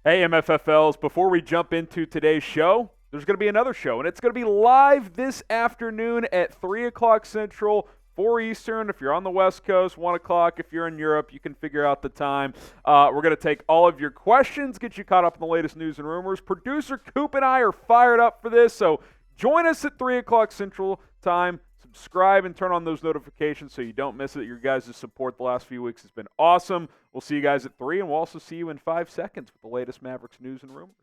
Hey, MFFLs, before we jump into today's show, there's going to be another show, and it's going to be live this afternoon at 3 o'clock Central, 4 Eastern. If you're on the West Coast, 1 o'clock. If you're in Europe, you can figure out the time. We're going to take all of your questions, get you caught up in the latest news and rumors. Producer Coop and I are fired up for this, so join us at 3 o'clock Central time. Subscribe and turn on those notifications so you don't miss it. Your guys' support the last few weeks has been awesome. We'll see you guys at 3, and we'll also see you in 5 seconds with the latest Mavericks news and rumors.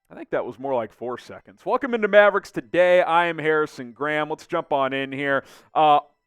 I think that was more like 4 seconds. Welcome into Mavericks Today. I am Harrison Graham. Let's jump on in here.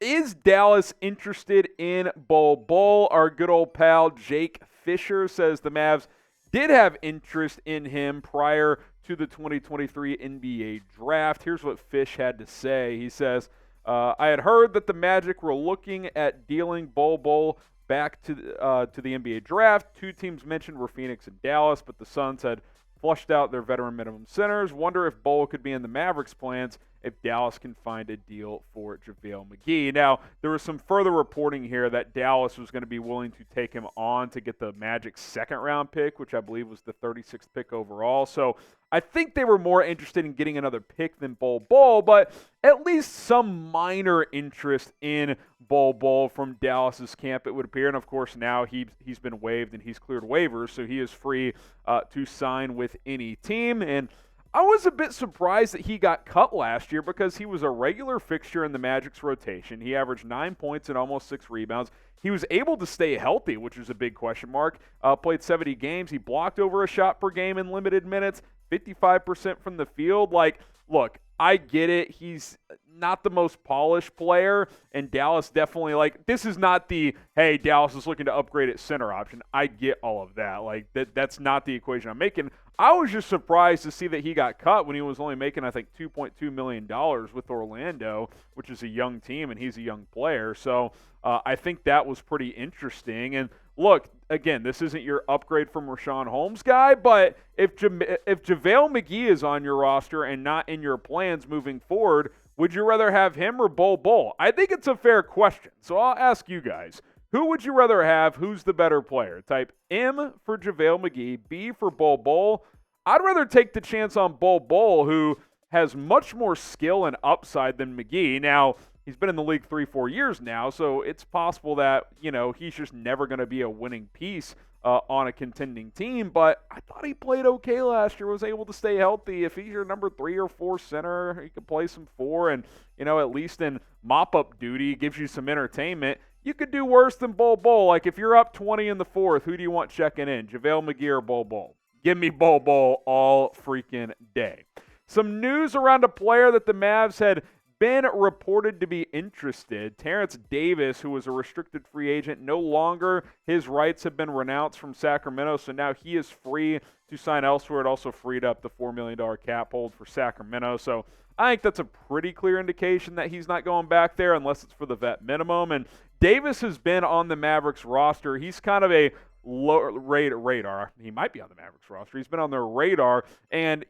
Is Dallas interested in Bol Bol? Our good old pal Jake Fisher says the Mavs did have interest in him prior to the 2023 NBA draft. Here's what Fish had to say. He says, I had heard that the Magic were looking at dealing Bol Bol back to the NBA draft. 2 teams mentioned were Phoenix and Dallas, but the Suns had flushed out their veteran minimum centers. Wonder if Bol could be in the Mavericks' plans if Dallas can find a deal for JaVale McGee. Now, there was some further reporting here that Dallas was going to be willing to take him on to get the Magic's second-round pick, which I believe was the 36th pick overall. So I think they were more interested in getting another pick than Bol Bol, but at least some minor interest in Bol Bol from Dallas's camp, it would appear. And, of course, now he's been waived and he's cleared waivers, so he is free to sign with any team. And I was a bit surprised that he got cut last year because he was a regular fixture in the Magic's rotation. He averaged 9 points and almost 6 rebounds. He was able to stay healthy, which is a big question mark. Played 70 games. He blocked over a shot per game in limited minutes, 55% from the field. Like, look, I get it. He's not the most polished player, and Dallas definitely, like, this is not the, hey, Dallas is looking to upgrade at center option. I get all of that. Like, that's not the equation I'm making. I was just surprised to see that he got cut when he was only making, I think, $2.2 million with Orlando, which is a young team, and he's a young player. So I think that was pretty interesting. And look, again, this isn't your upgrade from Richaun Holmes guy, but if JaVale McGee is on your roster and not in your plans moving forward, would you rather have him or Bol Bol? I think it's a fair question. So I'll ask you guys. Who would you rather have? Who's the better player? Type M for JaVale McGee, B for Bol Bol. I'd rather take the chance on Bol Bol, who has much more skill and upside than McGee. Now, he's been in the league 3-4 years now, so it's possible that, he's just never going to be a winning piece on a contending team. But I thought he played okay last year, was able to stay healthy. If he's your number 3 or 4 center, he could play some 4 and, at least in mop-up duty, gives you some entertainment. You could do worse than Bol Bol. Like, if you're up 20 in the 4th, who do you want checking in, JaVale McGee or Bol Bol? Give me Bol Bol all freaking day. Some news around a player that the Mavs had been reported to be interested. Terence Davis, who was a restricted free agent, no longer. His rights have been renounced from Sacramento, so now he is free to sign elsewhere. It also freed up the $4 million cap hold for Sacramento. So I think that's a pretty clear indication that he's not going back there unless it's for the vet minimum. And Davis has been on the Mavericks roster. He's kind of a low radar. He might be on the Mavericks roster. He's been on their radar. And,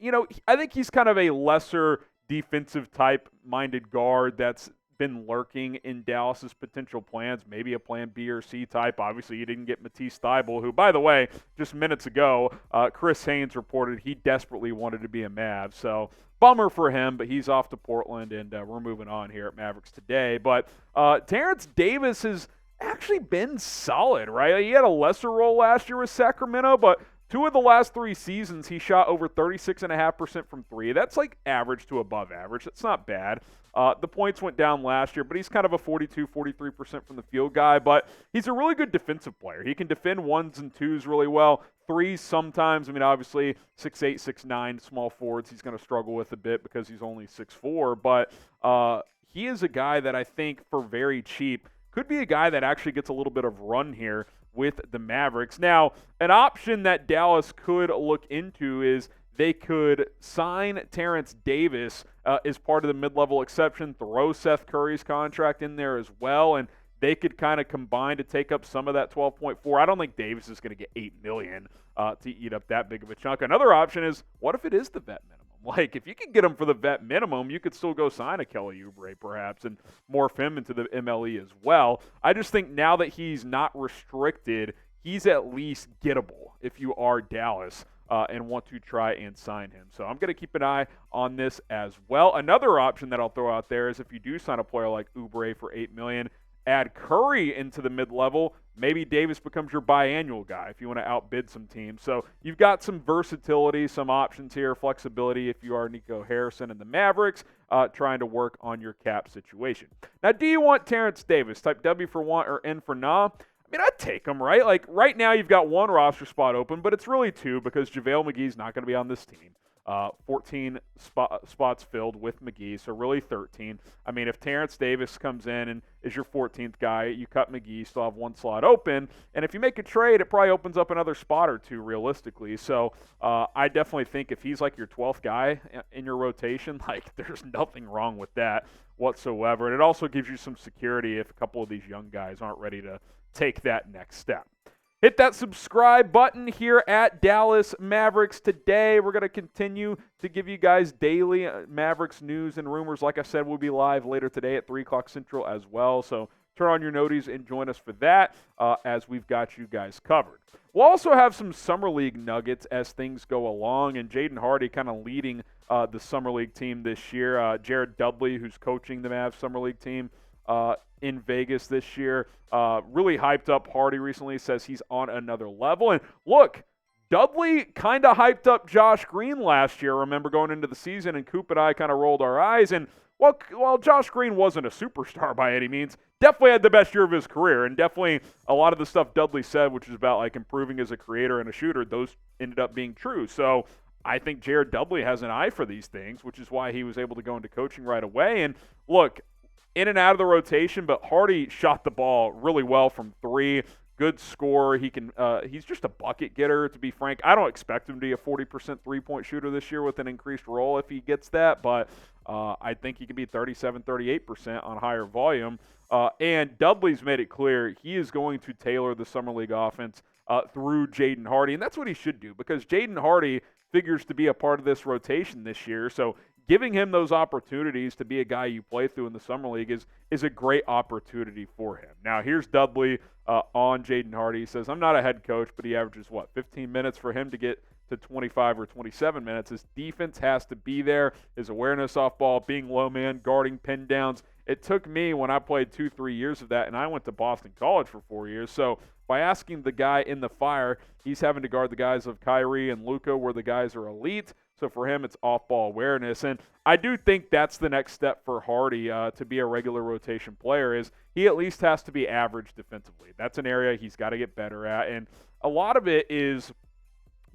I think he's kind of a lesser defensive type minded guard that's been lurking in Dallas's potential plans, maybe a plan B or C type. Obviously, you didn't get Matisse Thybulle, who, by the way, just minutes ago, Chris Haynes reported he desperately wanted to be a Mav. So bummer for him, but he's off to Portland, and we're moving on here at Mavericks Today. But Terence Davis has actually been solid, right? He had a lesser role last year with Sacramento, but 2 of the last 3 seasons, he shot over 36.5% from 3. That's like average to above average. That's not bad. The points went down last year, but he's kind of a 42, 43% from the field guy. But he's a really good defensive player. He can defend 1s and 2s really well. 3s sometimes. I mean, obviously, 6'8", 6'9", small forwards he's going to struggle with a bit because he's only 6'4". But he is a guy that I think for very cheap could be a guy that actually gets a little bit of run here with the Mavericks. Now, an option that Dallas could look into is they could sign Terence Davis as part of the mid-level exception, throw Seth Curry's contract in there as well, and they could kind of combine to take up some of that 12.4. I don't think Davis is going to get $8 million to eat up that big of a chunk. Another option is, what if it is the vet minimum? Like, if you can get him for the vet minimum, you could still go sign a Kelly Oubre perhaps and morph him into the MLE as well. I just think now that he's not restricted, he's at least gettable if you are Dallas and want to try and sign him. So I'm going to keep an eye on this as well. Another option that I'll throw out there is if you do sign a player like Oubre for $8 million, add Curry into the mid-level, maybe Davis becomes your biannual guy if you want to outbid some teams. So you've got some versatility, some options here, flexibility if you are Nico Harrison and the Mavericks trying to work on your cap situation. Now, do you want Terence Davis? Type W for want or N for nah. I mean, I'd take him, right? Like, right now you've got one roster spot open, but it's really two because JaVale McGee's not going to be on this team. 14 spots filled with McGee, so really 13. I mean, if Terence Davis comes in and is your 14th guy, you cut McGee, still have one slot open. And if you make a trade, it probably opens up another spot or two realistically. So I definitely think if he's like your 12th guy in your rotation, like there's nothing wrong with that whatsoever. And it also gives you some security if a couple of these young guys aren't ready to take that next step. Hit that subscribe button here at Dallas Mavericks Today. We're going to continue to give you guys daily Mavericks news and rumors. Like I said, we'll be live later today at 3 o'clock Central as well. So turn on your noties and join us for that as we've got you guys covered. We'll also have some Summer League nuggets as things go along, and Jaden Hardy kind of leading the Summer League team this year. Jared Dudley, who's coaching the Mavs Summer League team, in Vegas this year. Really hyped up Hardy recently, says he's on another level. And look, Dudley kind of hyped up Josh Green last year, remember, going into the season, and Coop and I kind of rolled our eyes. And while Josh Green wasn't a superstar by any means, definitely had the best year of his career. And definitely a lot of the stuff Dudley said, which is about like improving as a creator and a shooter, those ended up being true. So I think Jared Dudley has an eye for these things, which is why he was able to go into coaching right away. And look, in and out of the rotation, but Hardy shot the ball really well from three. Good scorer. He's just a bucket getter, to be frank. I don't expect him to be a 40% three-point shooter this year with an increased role if he gets that, but I think he can be 37, 38% on higher volume. And Dudley's made it clear he is going to tailor the Summer League offense through Jaden Hardy, and that's what he should do because Jaden Hardy figures to be a part of this rotation this year, so giving him those opportunities to be a guy you play through in the Summer League is a great opportunity for him. Now, here's Dudley on Jaden Hardy. He says, I'm not a head coach, but he averages, 15 minutes for him to get to 25 or 27 minutes. His defense has to be there. His awareness off ball, being low man, guarding pin downs. It took me when I played 2-3 years of that, and I went to Boston College for 4 years. So by asking the guy in the fire, he's having to guard the guys of Kyrie and Luka where the guys are elite. So for him, it's off-ball awareness. And I do think that's the next step for Hardy to be a regular rotation player is he at least has to be average defensively. That's an area he's got to get better at. And a lot of it is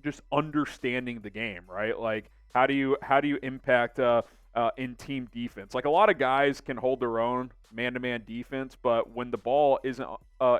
just understanding the game, right? Like how do you impact in team defense? Like a lot of guys can hold their own man-to-man defense, but when the ball isn't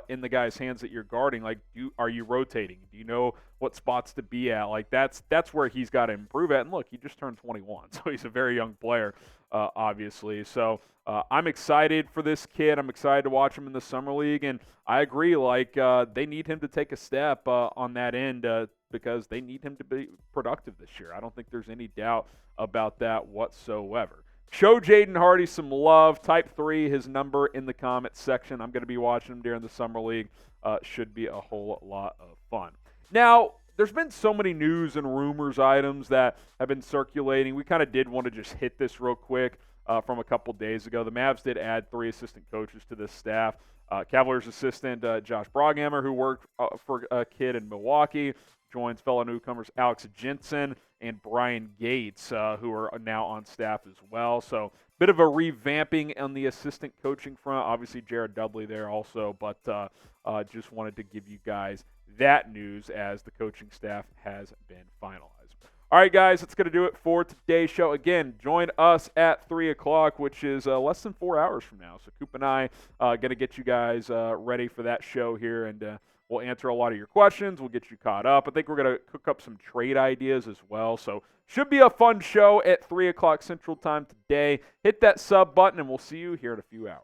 in the guy's hands that you're guarding, like are you rotating? Do you know what spots to be at? Like that's where he's got to improve at. And look, he just turned 21, so he's a very young player, obviously. So I'm excited for this kid. I'm excited to watch him in the Summer League, and I agree. Like they need him to take a step on that end because they need him to be productive this year. I don't think there's any doubt about that whatsoever. Show Jaden Hardy some love. Type 3, his number in the comments section. I'm going to be watching him during the Summer League. Should be a whole lot of fun. Now, there's been so many news and rumors items that have been circulating. We kind of did want to just hit this real quick from a couple days ago. The Mavs did add 3 assistant coaches to this staff. Cavaliers assistant Josh Broghammer, who worked for a kid in Milwaukee, joins fellow newcomers Alex Jensen and Brian Gates, who are now on staff as well. So bit of a revamping on the assistant coaching front. Obviously, Jared Dudley there also, but just wanted to give you guys that news as the coaching staff has been finalized. All right, guys, that's going to do it for today's show. Again, join us at 3 o'clock, which is less than 4 hours from now. So Coop and I going to get you guys ready for that show here, and we'll answer a lot of your questions. We'll get you caught up. I think we're going to cook up some trade ideas as well. So should be a fun show at 3 o'clock Central Time today. Hit that sub button, and we'll see you here in a few hours.